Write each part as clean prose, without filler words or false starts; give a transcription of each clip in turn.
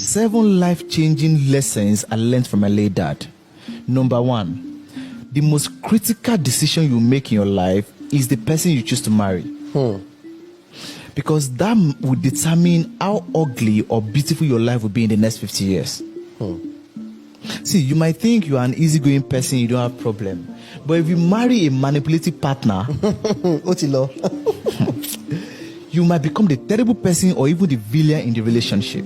7 life-changing lessons I learned from my late dad. Number 1, the most critical decision you make in your life is the person you choose to marry. Because that will determine how ugly or beautiful your life will be in the next 50 years. See, you might think you are an easygoing person, you don't have problem. But if you marry a manipulative partner, you might become the terrible person or even the villain in the relationship.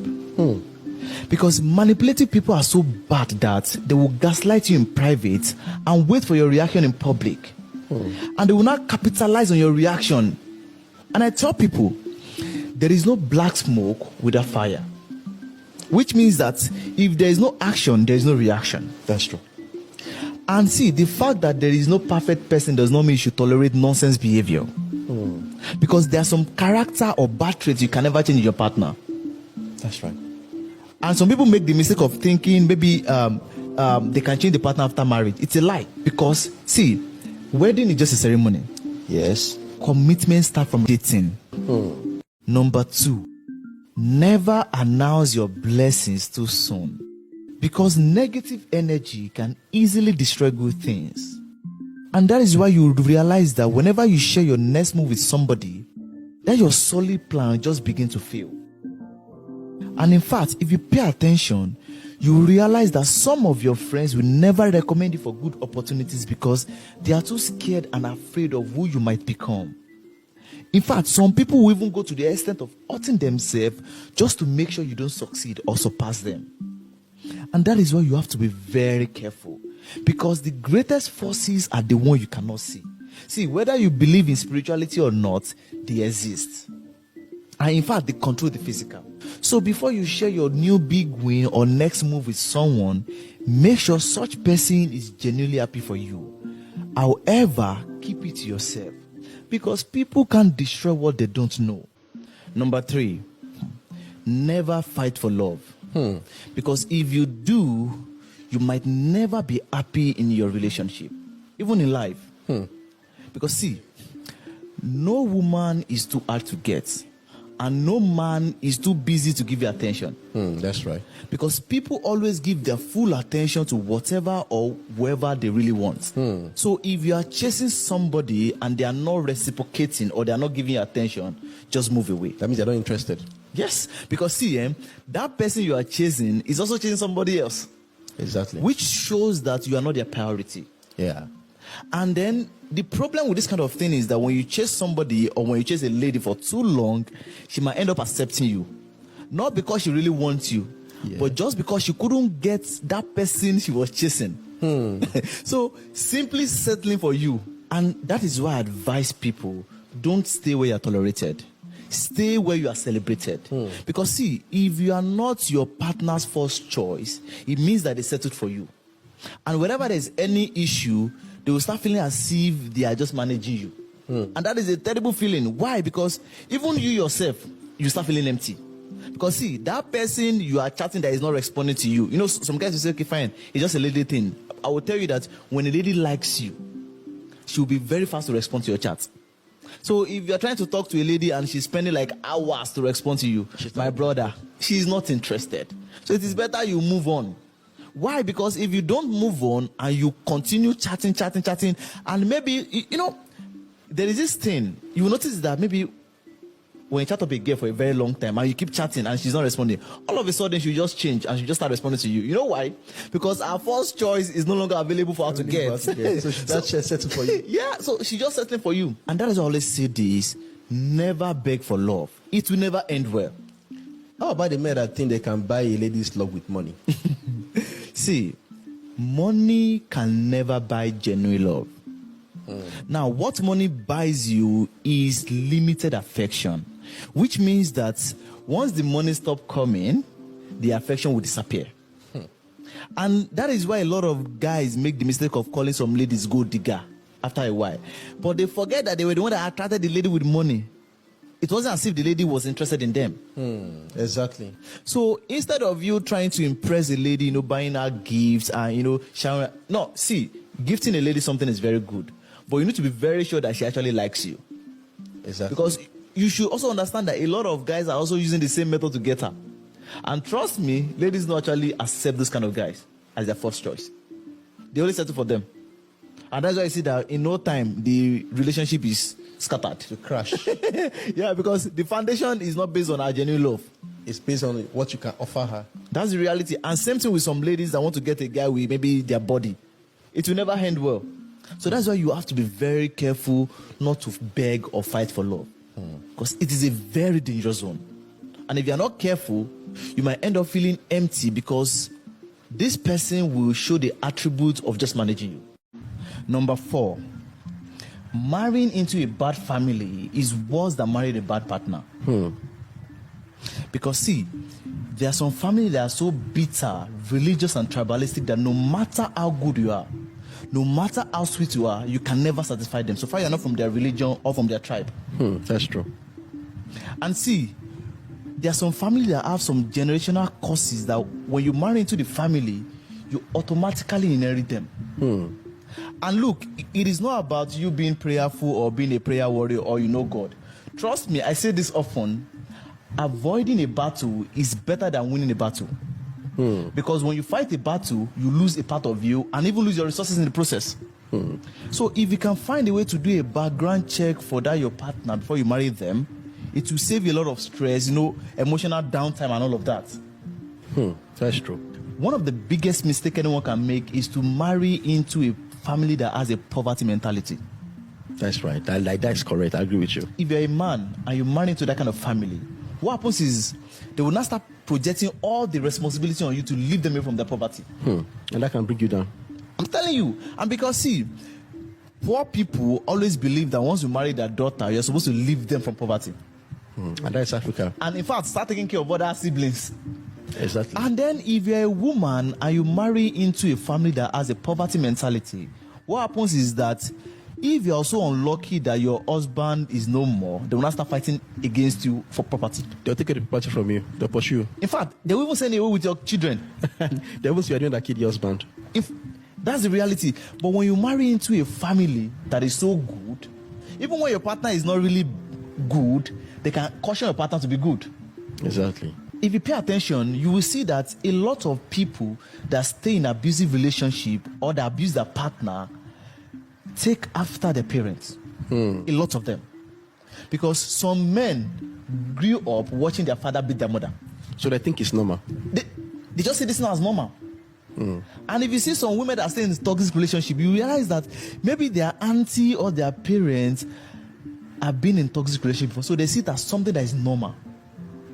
Because manipulative people are so bad that they will gaslight you in private and wait for your reaction in public. And they will not capitalize on your reaction. And I tell people, there is no black smoke without fire. Which means that if there is no action, there is no reaction. That's true. And see, the fact that there is no perfect person does not mean you should tolerate nonsense behavior. Because there are some character or bad traits you can never change in your partner. That's right. And some people make the mistake of thinking maybe they can change the partner after marriage. It's a lie. Because, see, wedding is just a ceremony. Yes. Commitment starts from dating. Number 2, never announce your blessings too soon. Because negative energy can easily destroy good things. And that is why you realize that whenever you share your next move with somebody, then your solid plan just begin to fail. And in fact, if you pay attention, you will realize that some of your friends will never recommend you for good opportunities because they are too scared and afraid of who you might become. In fact, some people will even go to the extent of hurting themselves just to make sure you don't succeed or surpass them. And that is why you have to be very careful, because the greatest forces are the ones you cannot see. See, whether you believe in spirituality or not, they exist. And in fact, they control the physical. So before you share your new big win or next move with someone, make sure such person is genuinely happy for you. However, keep it to yourself, because people can't destroy what they don't know. Number 3, never fight for love. Because if you do, you might never be happy in your relationship, even in life. Because see, no woman is too hard to get, and no man is too busy to give you attention. That's right. Because people always give their full attention to whatever or whoever they really want. So if you are chasing somebody and they are not reciprocating or they are not giving you attention, just move away. That means they're not interested. Yes, because see, that person you are chasing is also chasing somebody else. Exactly. Which shows that you are not their priority. Yeah. And then the problem with this kind of thing is that when you chase somebody or when you chase a lady for too long, she might end up accepting you. Not because she really wants you, but just because she couldn't get that person she was chasing. So simply settling for you. And that is why I advise people, don't stay where you are tolerated. Stay where you are celebrated. Because see, if you are not your partner's first choice, it means that they settled for you. And whenever there's any issue, they will start feeling as if they are just managing you. And that is a terrible feeling. Why? Because even you yourself, you start feeling empty. Because see, that person you are chatting that is not responding to you. You know, some guys will say, okay, fine, it's just a lady thing. I will tell you that when a lady likes you, she will be very fast to respond to your chat. So if you're trying to talk to a lady and she's spending like hours to respond to you, my brother, she's not interested. So it is better you move on. Why? Because if you don't move on and you continue chatting, and maybe, you know, there is this thing. You will notice that maybe when you chat up a girl for a very long time and you keep chatting and she's not responding, all of a sudden she just change and she just start responding to you. You know why? Because our first choice is no longer available for her to get. So she's settled for you. Yeah, so she's just settling for you. And that is why I always say this: never beg for love. It will never end well. How about the men that think they can buy a lady's love with money? See, money can never buy genuine love. Now, what money buys you is limited affection, which means that once the money stops coming, the affection will disappear. And that is why a lot of guys make the mistake of calling some ladies gold digger after a while. But they forget that they were the one that attracted the lady with money. It wasn't as if the lady was interested in them. Exactly. So instead of you trying to impress a lady, buying her gifts and, showering... No, see, gifting a lady something is very good. But you need to be very sure that she actually likes you. Exactly. Because you should also understand that a lot of guys are also using the same method to get her. And trust me, ladies don't actually accept those kind of guys as their first choice. They only settle for them. And that's why I see that in no time, the relationship is scattered. To crash. Yeah, because the foundation is not based on our genuine love. It's based on what you can offer her. That's the reality. And same thing with some ladies that want to get a guy with maybe their body. It will never end well. So that's why you have to be very careful not to beg or fight for love. Because it is a very dangerous zone. And if you're not careful, you might end up feeling empty because this person will show the attributes of just managing you. Number 4, marrying into a bad family is worse than marrying a bad partner. Because see, there are some families that are so bitter, religious, and tribalistic that no matter how good you are, no matter how sweet you are, you can never satisfy them. So far, you're not from their religion or from their tribe. That's true. And see, there are some families that have some generational curses that when you marry into the family, you automatically inherit them. And look, it is not about you being prayerful or being a prayer warrior or you know God. Trust me, I say this often. Avoiding a battle is better than winning a battle. Because when you fight a battle, you lose a part of you and even lose your resources in the process. So if you can find a way to do a background check for that your partner before you marry them, it will save you a lot of stress, emotional downtime and all of that. That's true. One of the biggest mistakes anyone can make is to marry into a family that has a poverty mentality. That's right. That's correct. I agree with you. If you're a man and you marry into that kind of family, what happens is they will now start projecting all the responsibility on you to leave them away from their poverty. And that can bring you down. I'm telling you. And because, see, poor people always believe that once you marry their daughter, you're supposed to leave them from poverty. And that's Africa. And in fact, start taking care of other siblings. Exactly. And then if you're a woman and you marry into a family that has a poverty mentality, what happens is that if you're also unlucky that your husband is no more, they will not start fighting against you for property. They'll take the property from you. They'll pursue you. In fact, they will even send you away with your children. They will say you're doing that kid your husband. That's the reality. But when you marry into a family that is so good, even when your partner is not really good, they can caution your partner to be good. Exactly. If you pay attention, you will see that a lot of people that stay in abusive relationship or that abuse their partner take after their parents. A lot of them. Because some men grew up watching their father beat their mother. So they think it's normal. They just see this now as normal. And if you see some women that stay in a toxic relationship, you realize that maybe their auntie or their parents have been in toxic relationship before, so they see it as something that is normal.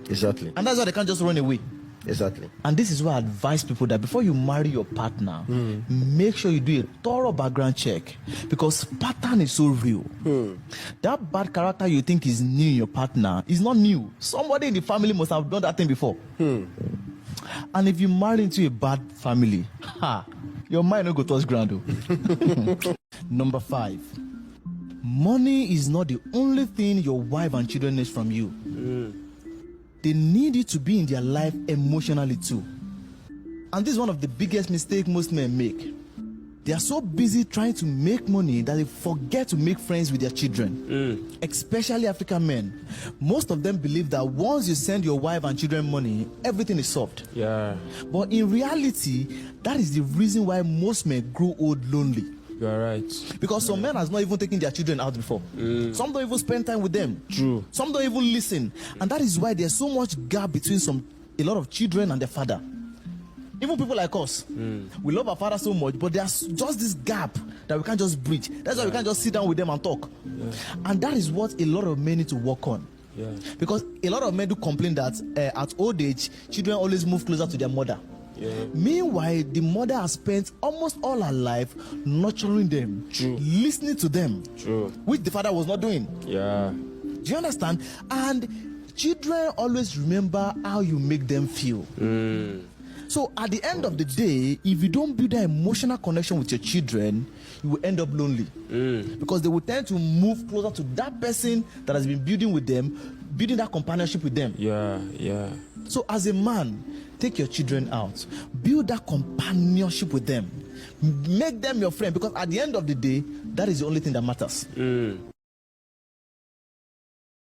Exactly. And that's why they can't just run away. Exactly. And this is why I advise people that before you marry your partner, make sure you do a thorough background check, because pattern is so real. That bad character you think is new in your partner is not new. Somebody in the family must have done that thing before. And if you marry into a bad family, your mind will go towards ground. Number 5, money is not the only thing your wife and children need from you. They need you to be in their life emotionally too. And this is one of the biggest mistakes most men make. They are so busy trying to make money that they forget to make friends with their children. Especially African men. Most of them believe that once you send your wife and children money, everything is solved. Yeah. But in reality, that is the reason why most men grow old lonely. You are right. Because some men has not even taken their children out before. Some don't even spend time with them. True. Some don't even listen. And that is why there's so much gap between a lot of children and their father. Even people like us, we love our father so much, but there's just this gap that we can't just bridge. That's why we can't just sit down with them and talk. And that is what a lot of men need to work on. Because a lot of men do complain that at old age, children always move closer to their mother. Meanwhile, the mother has spent almost all her life nurturing them, listening to them, which the father was not doing. Do you understand? And children always remember how you make them feel. So at the end of the day, if you don't build that emotional connection with your children, you will end up lonely. Because they will tend to move closer to that person that has been building with them, building that companionship with them. So as a man, take your children out. Build that companionship with them. Make them your friend, because at the end of the day, that is the only thing that matters.